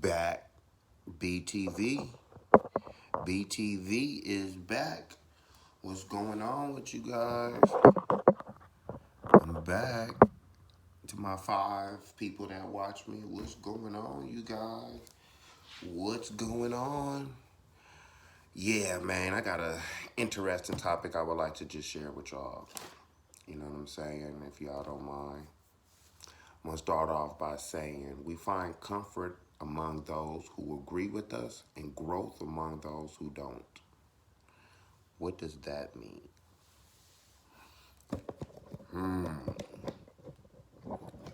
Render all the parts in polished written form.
back. BTV. BTV is back. What's going on with you guys? I'm back. To my 5 people that watch me, what's going on, you guys? What's going on? Yeah, man, I got a interesting topic I would like to just share with y'all. You know what I'm saying? If y'all don't mind. I'm going to start off by saying we find comfort among those who agree with us and growth among those who don't. What does that mean?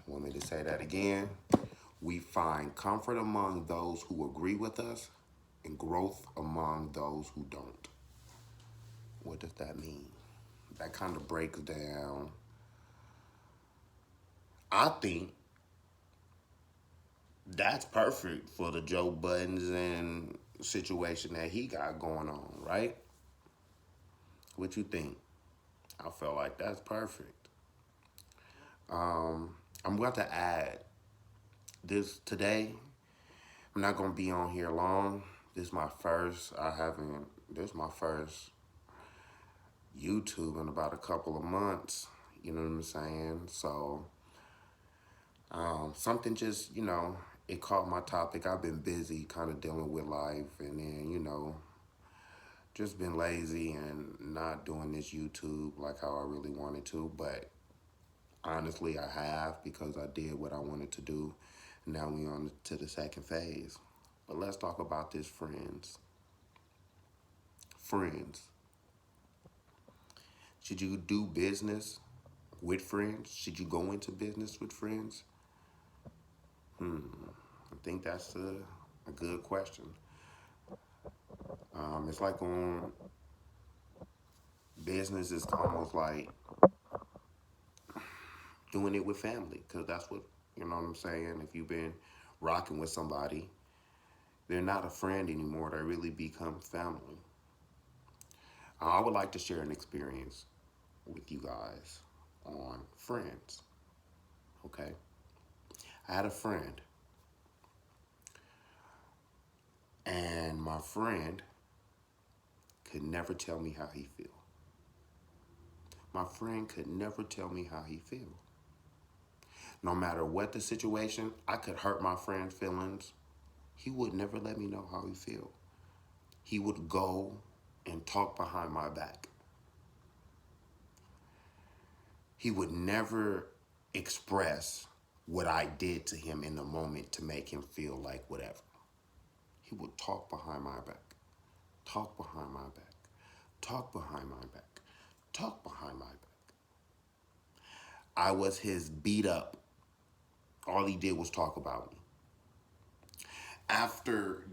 Want me to say that again? We find comfort among those who agree with us and growth among those who don't. What does that mean? That kind of breaks down. I think that's perfect for the Joe Buttons and situation that he got going on, right? What you think? I feel like that's perfect. I'm going to add this today. I'm not going to be on here long. This is my first. This is my first YouTube in about a couple of months. You know what I'm saying? So, something just, it caught my topic. I've been busy kind of dealing with life and then, just been lazy and not doing this YouTube like how I really wanted to. But honestly, I have because I did what I wanted to do. Now we on to the second phase. But let's talk about this, friends. Friends. Should you do business with friends? Should you go into business with friends? I think that's a good question. It's like on business is almost like doing it with family because that's what, you know what I'm saying? If you've been rocking with somebody, they're not a friend anymore. They really become family. I would like to share an experience with you guys on friends. Okay. I had a friend, and my friend could never tell me how he feel. My friend could never tell me how he feel. No matter what the situation, I could hurt my friend's feelings. He would never let me know how he feel. He would go and talk behind my back. He would never express what I did to him in the moment to make him feel like whatever. He would talk behind my back, talk behind my back, talk behind my back, talk behind my back. I was his beat up. All he did was talk about me.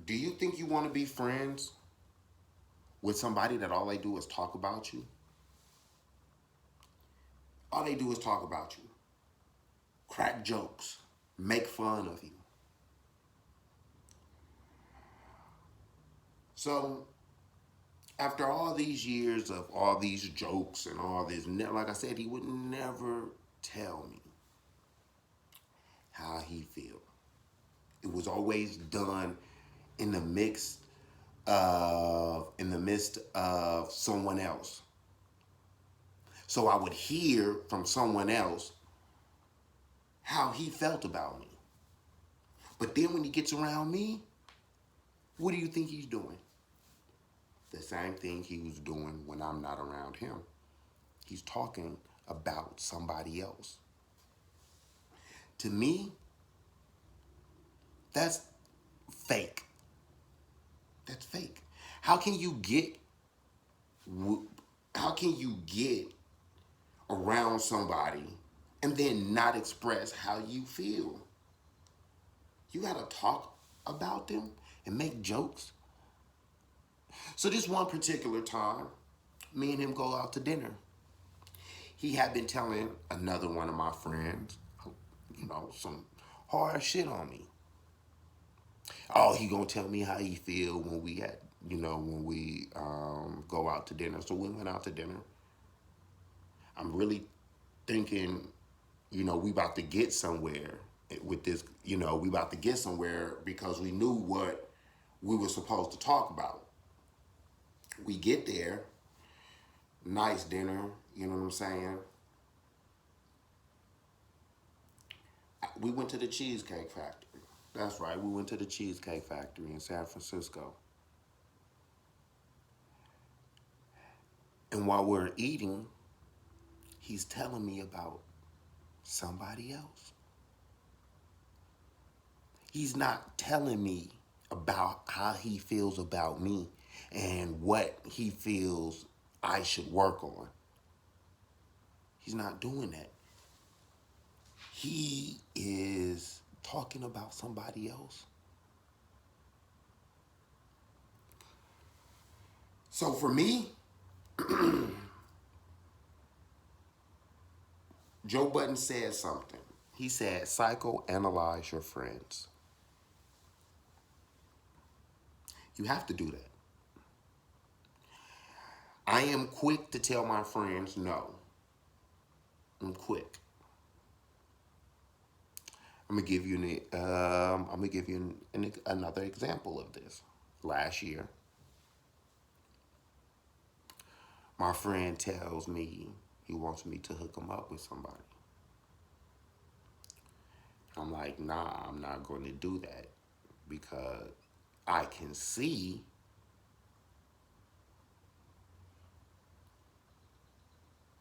Do you think you want to be friends with somebody that all they do is talk about you? All they do is talk about you, crack jokes, make fun of you. So, after all these years of all these jokes and all this, like I said, he would never tell me how he feel. It was always done in the midst of someone else. So I would hear from someone else how he felt about me. But then when he gets around me, what do you think he's doing? The same thing he was doing when I'm not around him. He's talking about somebody else. To me, that's fake. That's fake. How can you get how can you get around somebody and then not express how you feel? You gotta talk about them and make jokes. So this one particular time, me and him go out to dinner. He had been telling another one of my friends, some hard shit on me. Oh, he gonna tell me how he feel when we go out to dinner. So we went out to dinner. I'm really thinking, we about to get somewhere. with this, you know, we about to get somewhere because we knew what we were supposed to talk about. We get there, nice dinner, you know what I'm saying? We went to the Cheesecake Factory. That's right, we went to the Cheesecake Factory in San Francisco. And while we're eating, he's telling me about somebody else. He's not telling me about how he feels about me and what he feels I should work on. He's not doing that. He is talking about somebody else. So for me, Joe Budden said something. He said, psychoanalyze your friends. You have to do that. I am quick to tell my friends no. I'm quick. I'm gonna give you another example of this. Last year, my friend tells me he wants me to hook him up with somebody. I'm like, nah, I'm not going to do that because I can see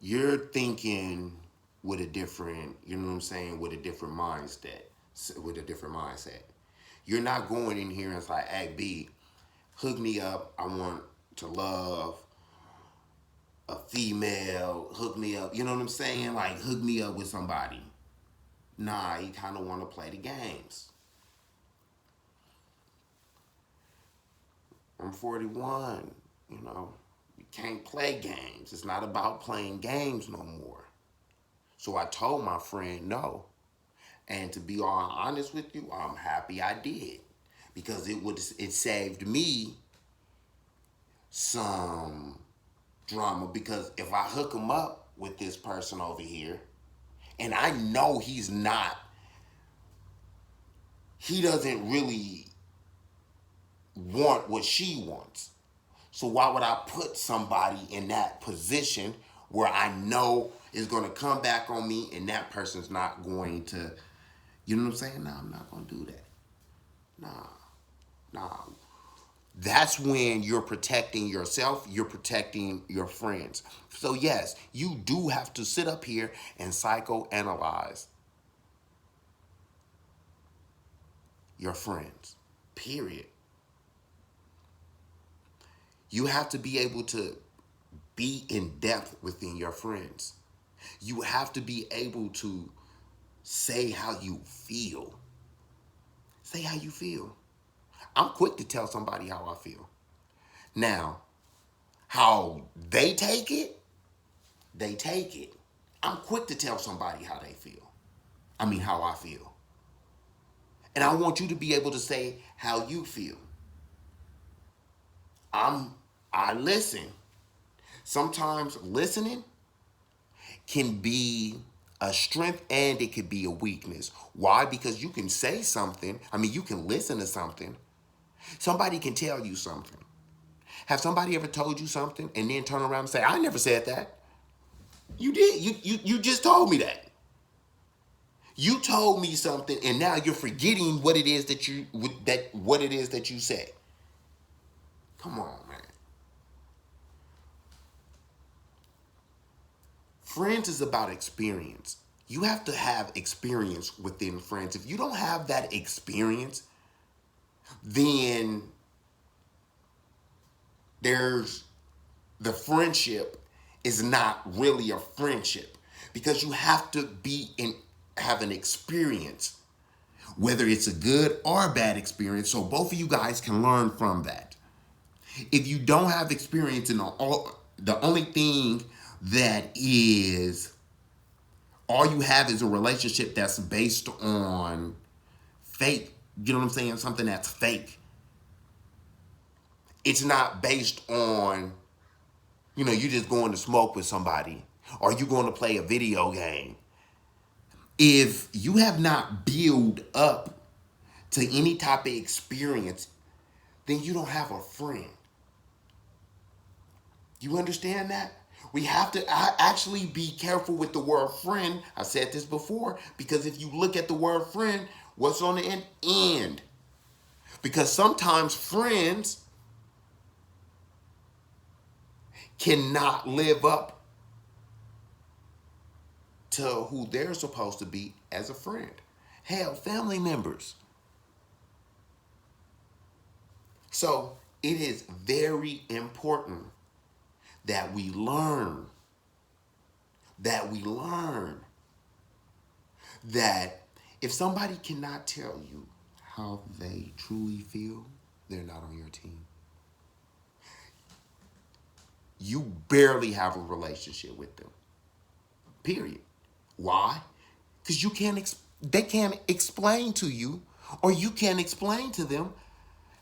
you're thinking with a different, you know what I'm saying, with a different mindset. You're not going in here and it's like, hey, B, hook me up. I want to love a female. Hook me up. You know what I'm saying? Like, hook me up with somebody. Nah, you kind of want to play the games. I'm 41, you know. You can't play games. It's not about playing games no more. So I told my friend no. And to be all honest with you, I'm happy I did. Because it saved me some drama. Because if I hook him up with this person over here, and I know he doesn't really want what she wants. So why would I put somebody in that position where I know is going to come back on me and that person's not going to, you know what I'm saying? No, I'm not going to do that. Nah. That's when you're protecting yourself, you're protecting your friends. So yes, you do have to sit up here and psychoanalyze your friends, period. You have to be able to be in depth within your friends. You have to be able to say how you feel. Say how you feel. I'm quick to tell somebody how I feel. Now, how they take it, they take it. I'm quick to tell somebody how they feel. How I feel. And I want you to be able to say how you feel. I listen. Sometimes listening can be a strength and it could be a weakness. Why? Because you can say something. You can listen to something. Somebody can tell you something. Have somebody ever told you something and then turn around and say, I never said that? You did. You just told me that. You told me something and now you're forgetting what it is that you said. Come on, man. Friends is about experience. You have to have experience within friends. If you don't have that experience, then the friendship is not really a friendship because you have to have an experience, whether it's a good or a bad experience, so both of you guys can learn from that. If you don't have experience in the only thing that is all you have is a relationship that's based on fake, you know what I'm saying? Something that's fake. It's not based on, you just going to smoke with somebody or you going to play a video game. If you have not built up to any type of experience, then you don't have a friend. You understand that? We have to actually be careful with the word friend. I said this before, because if you look at the word friend, what's on the end? End. Because sometimes friends cannot live up to who they're supposed to be as a friend. Hell, family members. So it is very important that we learn, that we learn that if somebody cannot tell you how they truly feel, they're not on your team. You barely have a relationship with them. Period. Why? Because they can't explain to you, or you can't explain to them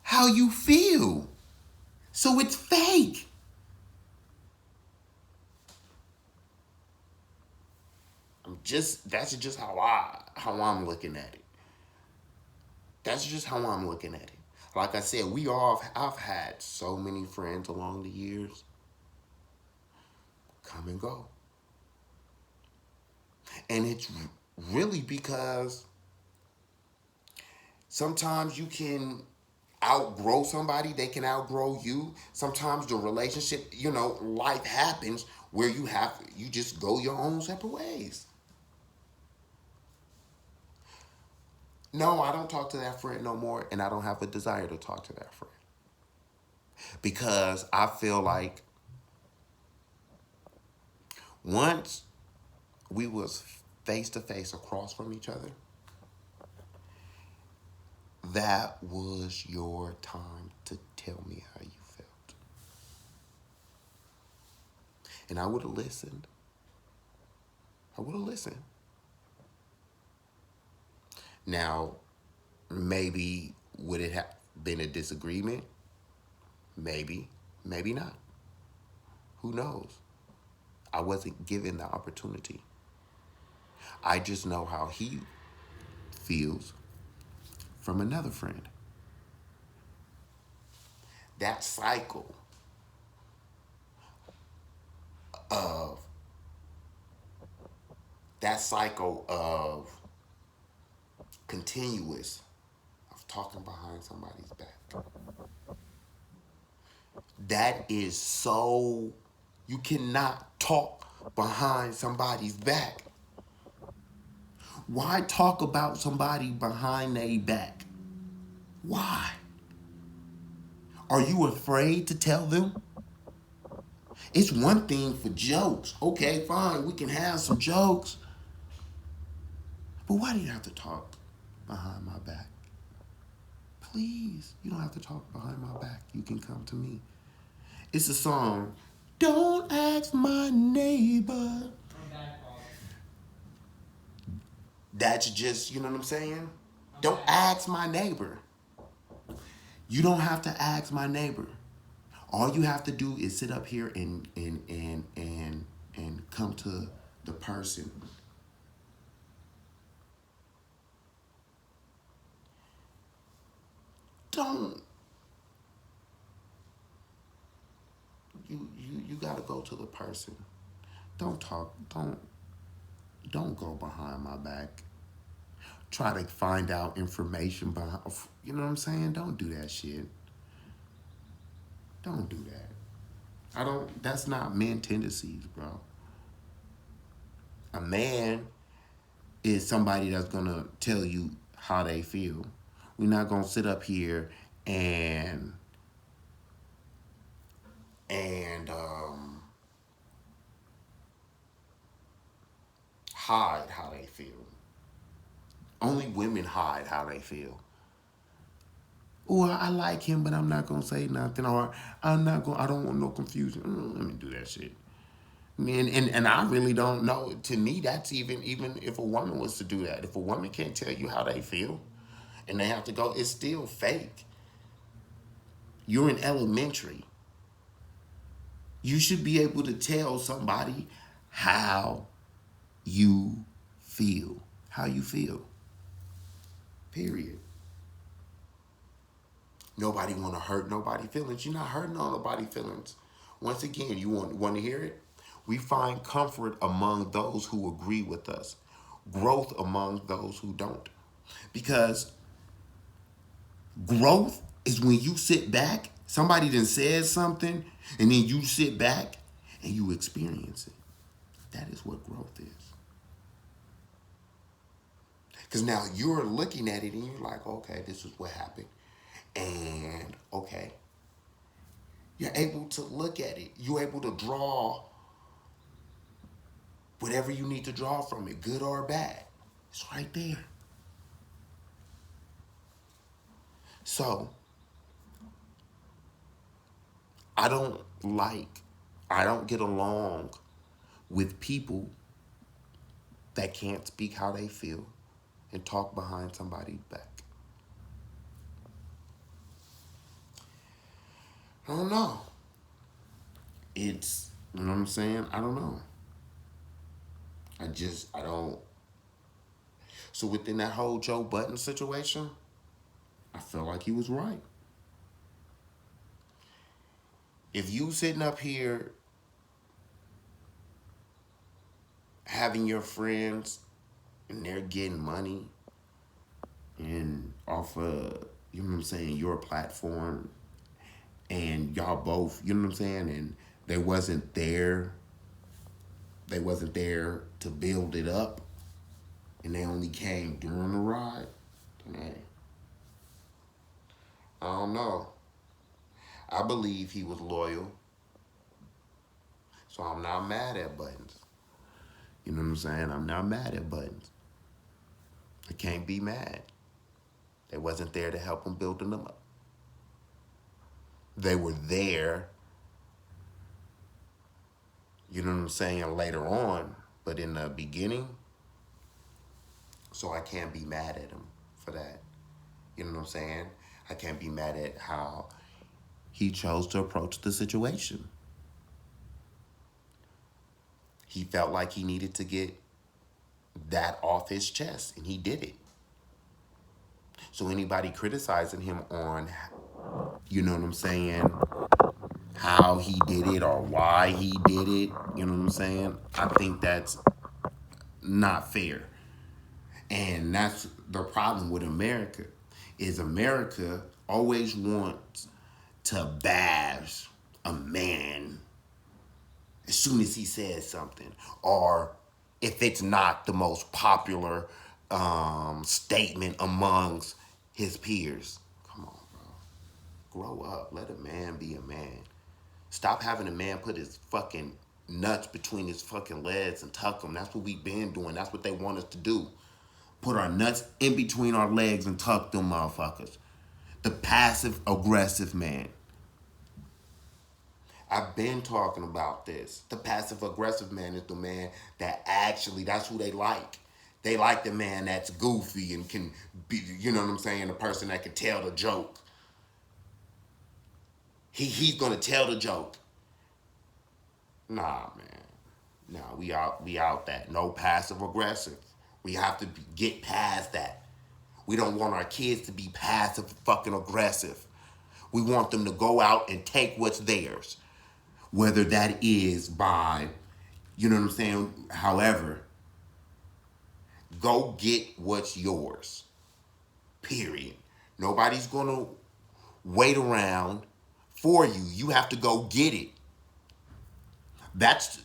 how you feel. So it's fake. That's just how I'm looking at it. That's just how I'm looking at it. Like I said, I've had so many friends along the years come and go. And it's really because sometimes you can outgrow somebody, they can outgrow you. Sometimes the relationship, life happens where you just go your own separate ways. No, I don't talk to that friend no more, and I don't have a desire to talk to that friend. Because I feel like once we was face to face across from each other, that was your time to tell me how you felt. And I would have listened. I would have listened. Now, maybe would it have been a disagreement? Maybe, maybe not. Who knows? I wasn't given the opportunity. I just know how he feels from another friend. That of that cycle of continuous of talking behind somebody's back. That is so, you cannot talk behind somebody's back. Why talk about somebody behind their back? Why? Are you afraid to tell them? It's one thing for jokes. Okay, fine, we can have some jokes. But why do you have to talk behind my back? Please, you don't have to talk behind my back. You can come to me. It's a song. Don't ask my neighbor. That's just, you know what I'm saying? Don't ask my neighbor. You don't have to ask my neighbor. All you have to do is sit up here and come to the person. Don't you gotta go to the person. Don't talk. Don't go behind my back. Try to find out information behind. You know what I'm saying? Don't do that shit. Don't do that. I don't. That's not men tendencies, bro. A man is somebody that's gonna tell you how they feel. We're not gonna sit up here and and hide how they feel. Only women hide how they feel. Oh, I like him, but I'm not gonna say nothing, or I'm not gonna. I don't want no confusion. Let me do that shit. And I really don't know. To me, that's even if a woman was to do that. If a woman can't tell you how they feel, and they have to go, it's still fake. You're in elementary. You should be able to tell somebody how you feel, how you feel. Period. Nobody want to hurt nobody's feelings. You're not hurting nobody's feelings. Once again, you want to hear it? We find comfort among those who agree with us, growth among those who don't. Because growth is when you sit back, somebody then says something, and then you sit back and you experience it. That is what growth is. Because now you're looking at it and you're like, okay, this is what happened. And okay, you're able to look at it. You're able to draw whatever you need to draw from it, good or bad. It's right there. So, I don't like, I don't get along with people that can't speak how they feel and talk behind somebody's back. I don't know. It's, you know what I'm saying? I don't know. I don't. So within that whole Joe Budden situation, I feel like he was right. If you sitting up here having your friends and they're getting money and off of, you know what I'm saying, your platform, and y'all both, you know what I'm saying, and they wasn't there, they wasn't there to build it up, and they only came during the ride, then hey, I don't know. I believe he was loyal, so I'm not mad at Buttons. You know what I'm saying? I'm not mad at Buttons. I can't be mad. They wasn't there to help him build them up. They were there, you know what I'm saying, later on, but in the beginning, so I can't be mad at him for that. You know what I'm saying? I can't be mad at how he chose to approach the situation. He felt like he needed to get that off his chest, and he did it. So anybody criticizing him on, you know what I'm saying, how he did it or why he did it, you know what I'm saying, I think that's not fair. And that's the problem with America, is America always wants to bash a man as soon as he says something, or if it's not the most popular statement amongst his peers. Come on, bro. Grow up. Let a man be a man. Stop having a man put his fucking nuts between his fucking legs and tuck them. That's what we've been doing. That's what they want us to do. Put our nuts in between our legs and tuck them motherfuckers. The passive aggressive man. I've been talking about this. The passive aggressive man is the man that actually, that's who they like. They like the man that's goofy and can be, you know what I'm saying, the person that can tell the joke. He's gonna tell the joke. Nah, man. Nah, we out that. No passive aggressive. We have to get past that. We don't want our kids to be passive fucking aggressive. We want them to go out and take what's theirs. Whether that is by, you know what I'm saying, however, go get what's yours. Period. Nobody's gonna wait around for you. You have to go get it. That's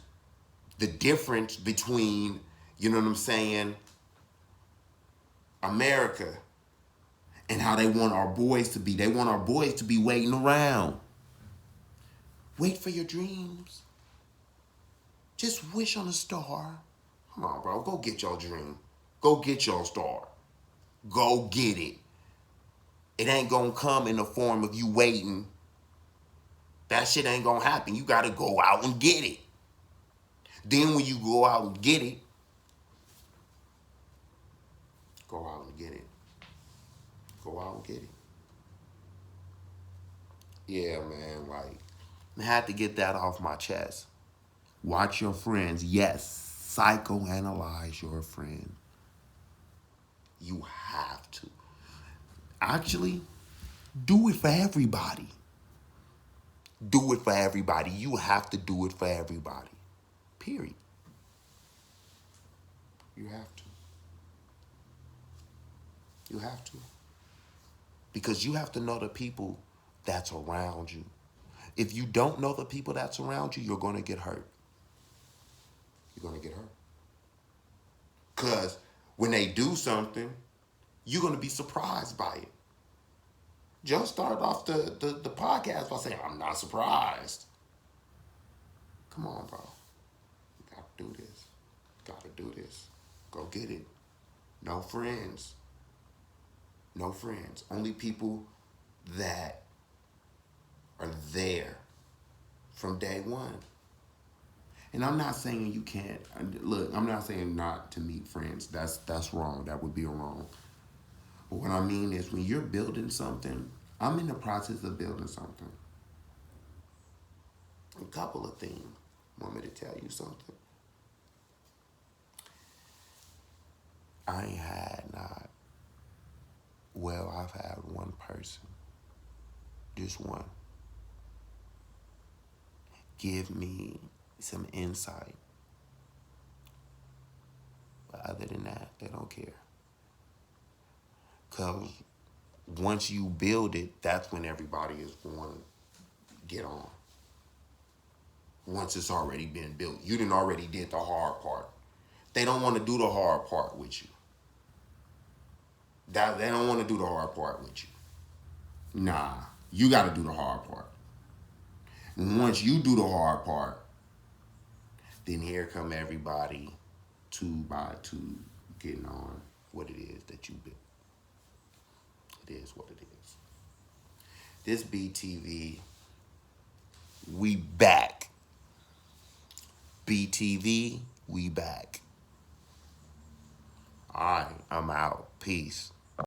the difference between, you know what I'm saying, America and how they want our boys to be. They want our boys to be waiting around. Wait for your dreams. Just wish on a star. Come on, bro. Go get your dream. Go get your star. Go get it. It ain't gonna come in the form of you waiting. That shit ain't gonna happen. You gotta go out and get it. Then when you go out and get it, go out and get it. Go out and get it. Yeah, man, like, I had to get that off my chest. Watch your friends. Yes, psychoanalyze your friend. You have to. Actually, do it for everybody. Do it for everybody. You have to do it for everybody. Period. You have to. You have to. Because you have to know the people that's around you. If you don't know the people that's around you, you're going to get hurt. You're going to get hurt. Because when they do something, you're going to be surprised by it. Just start off the podcast by saying, I'm not surprised. Come on, bro. You got to do this. Got to do this. Go get it. No friends. No friends. Only people that are there from day one. And I'm not saying you can't. Look, I'm not saying not to meet friends. That's wrong. That would be wrong. But what I mean is when you're building something, I'm in the process of building something. A couple of things. Want me to tell you something? I ain't had not. Well, I've had one person. Just one. Give me some insight. But other than that, they don't care. Because once you build it, that's when everybody is going to get on. Once it's already been built. You done already did the hard part. They don't want to do the hard part with you. They don't want to do the hard part with you. Nah, you got to do the hard part. And once you do the hard part, then here come everybody two by two getting on what it is that you built. It is what it is. This BTV, we back. BTV, we back. All right, I'm out. Peace.